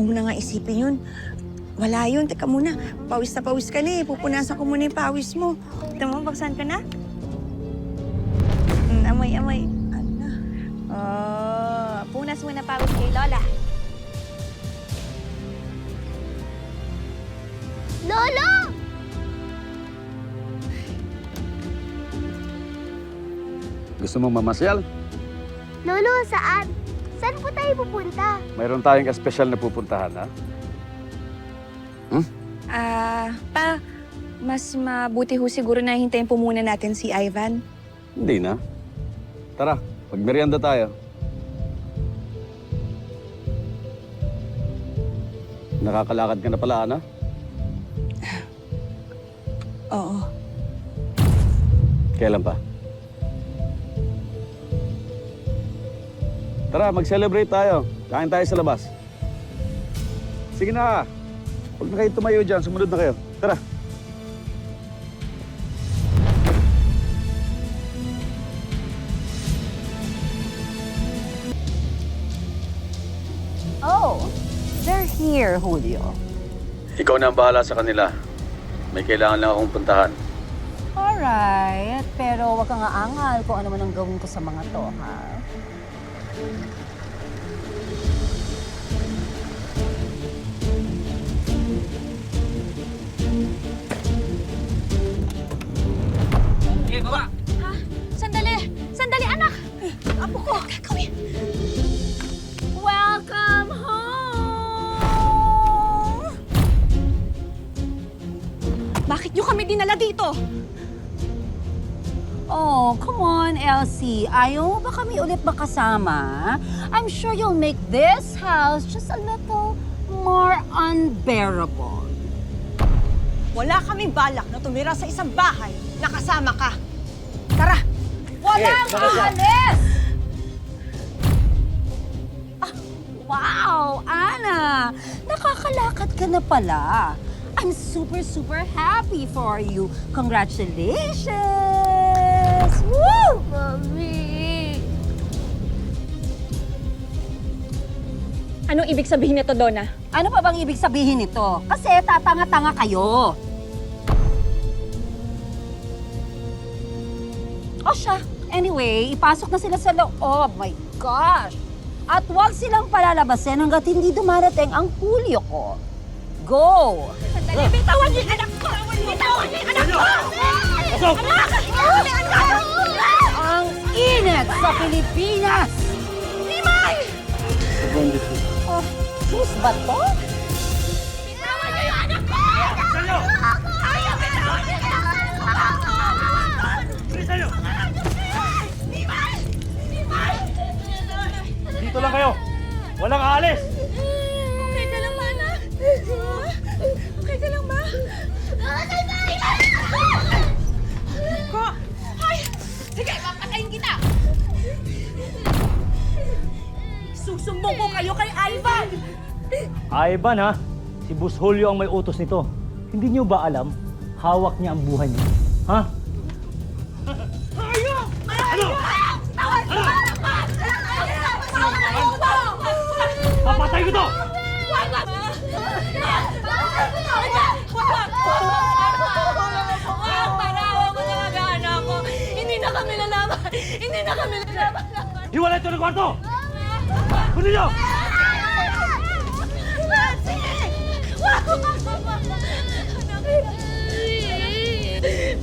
mo na nga isipin yun. Wala yun. Teka muna. Pawis na pawis ka na eh. Pupunasan ko muna yung pawis mo. Tignan mo, baksan ka na? Amoy. Ano? Oh, punas muna pawis kay Lola. Lolo! Gusto mong mamasyal? Lolo, saan? Saan po tayo pupunta? Mayroon tayong espesyal na pupuntahan, ha? Pa, mas mabuti ho siguro na hintayin po muna natin si Ivan. Hindi na. Tara, magmerienda tayo. Nakakalakad ka na pala, Ana? Oo. Kailan pa? Tara, mag-celebrate tayo. Kain tayo sa labas. Sige na. Huwag na kayo tumayo dyan. Sumunod na kayo. Tara. Oh, they're here, Julio. Ikaw na ang bahala sa kanila. May kailangan lang akong puntahan. Alright, pero wag kang aangal kung ano man ang gawin ko sa mga to, ha? Sige, baba! Ha? Sandali! Sandali, anak! Apo ko! Gagawin! Welcome home! Bakit niyo kami dinala dito? Oh, come on, Elsie. Ayaw mo ba kami ulit makasama? I'm sure you'll make this house just a little more unbearable. Wala kaming balak na tumira sa isang bahay na kasama ka. Tara! Walang aalis! Ah, wow, Ana! Nakakalakad ka na pala. I'm super, super happy for you. Congratulations! Woo! Mami! Anong ibig sabihin nito, Donna? Ano pa bang ibig sabihin nito? Kasi tatanga-tanga kayo. O siya. Anyway, ipasok na sila sa loob. Oh my gosh! At huwag silang palalabasin hanggat hindi dumarating ang Julio ko. Go! Sandali, bitawan niyo yung anak ko! Bitawan niyo yung anak ko! Pasok! Anak! Bitawan niyo yung anak ko! Ang init sa Pilipinas! Nimay! Oh, juice ba to? Bitawan niyo yung anak ko! Sa'yo! Ayaw, bitawan niyo yung anak ko! Bilisan niyo! Nimay! Nimay! Dito lang kayo! Walang aalis! Okay ka lang ba, anak? Okay ka lang ba? Ko! Ay! Sige, papatayin kita! Susumbong ko kayo kay Ivan! Ivan, ha? Si Boss Julio ang may utos nito. Hindi niyo ba alam? Hawak niya ang buhay niyo. Ha? Ano? Papatay ko to! Hindi na kami lalaban! Hindi na kami lalaban! Hiwalay ito ng kwarto! Kunin niyo!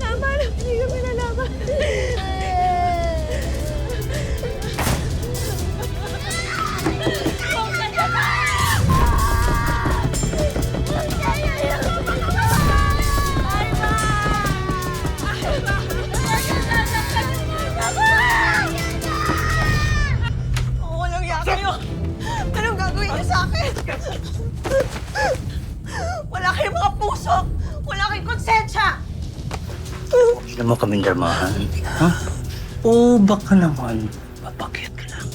Tama na, hindi kami lalaban. Walang yan kayo! Anong gagawin niyo sa akin? Wala kayong mga puso! Wala kayong konsensya! Hindi mo kami darmahan. Ha? O baka naman, mapakit ka lang.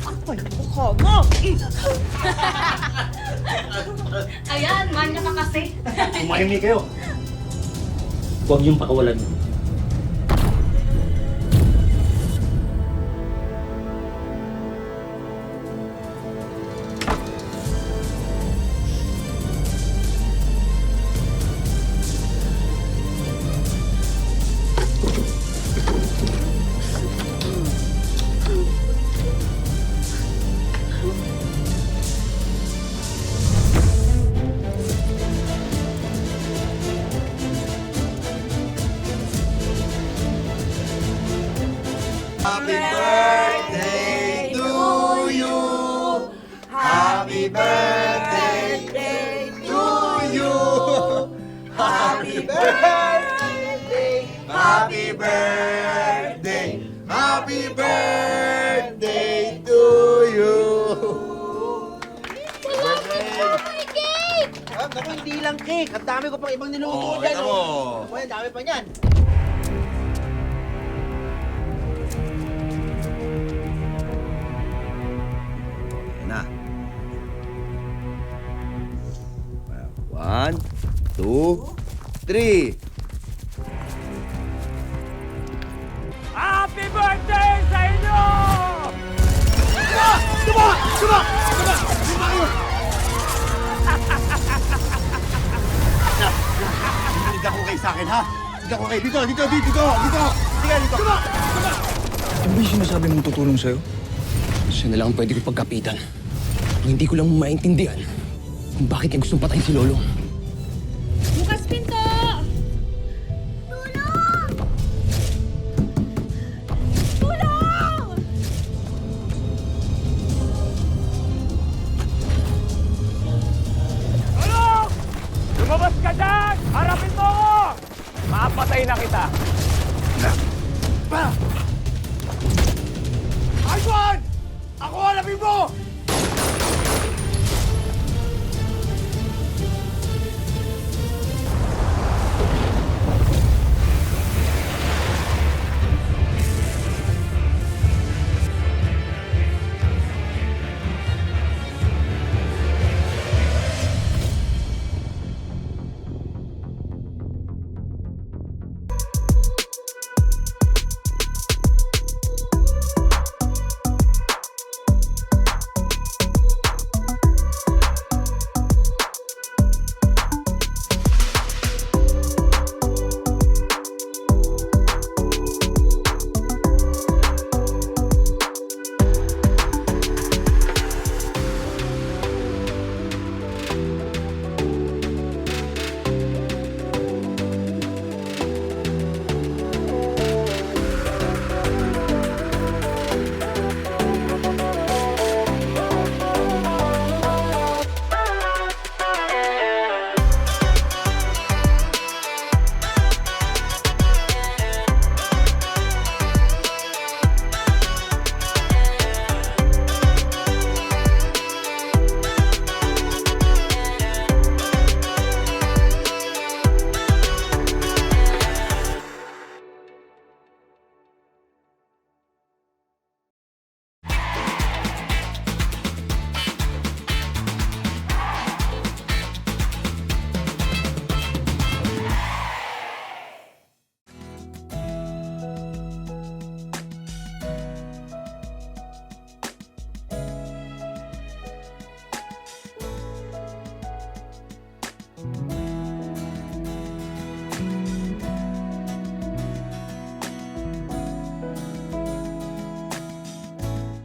Kapal ang mukha mo! Ayan, manya ka kasi. Umahimik kayo! Huwag niyong pakawalan. Naku, hindi lang cake. Ang dami ko pang ibang niluto dyan. Oh, ang dami pa niyan. Yan na. 1, 2, 3. Happy birthday sa inyo! Hindi ako kayo sa akin, ha? Hindi ako kayo. Dito! Sige, dito! Ano ba yung sinasabi mong tutulong sa'yo? Siya na lang ang pwede ko pagkapitan. Hindi ko lang maintindihan kung bakit niya gustong patayin si Lolo. Bukas pinto! Tulong! Tulong! Lumabas ka dyan! Harapin mo ako! Mapatay na kita! Ivan! Ako hanapin mo!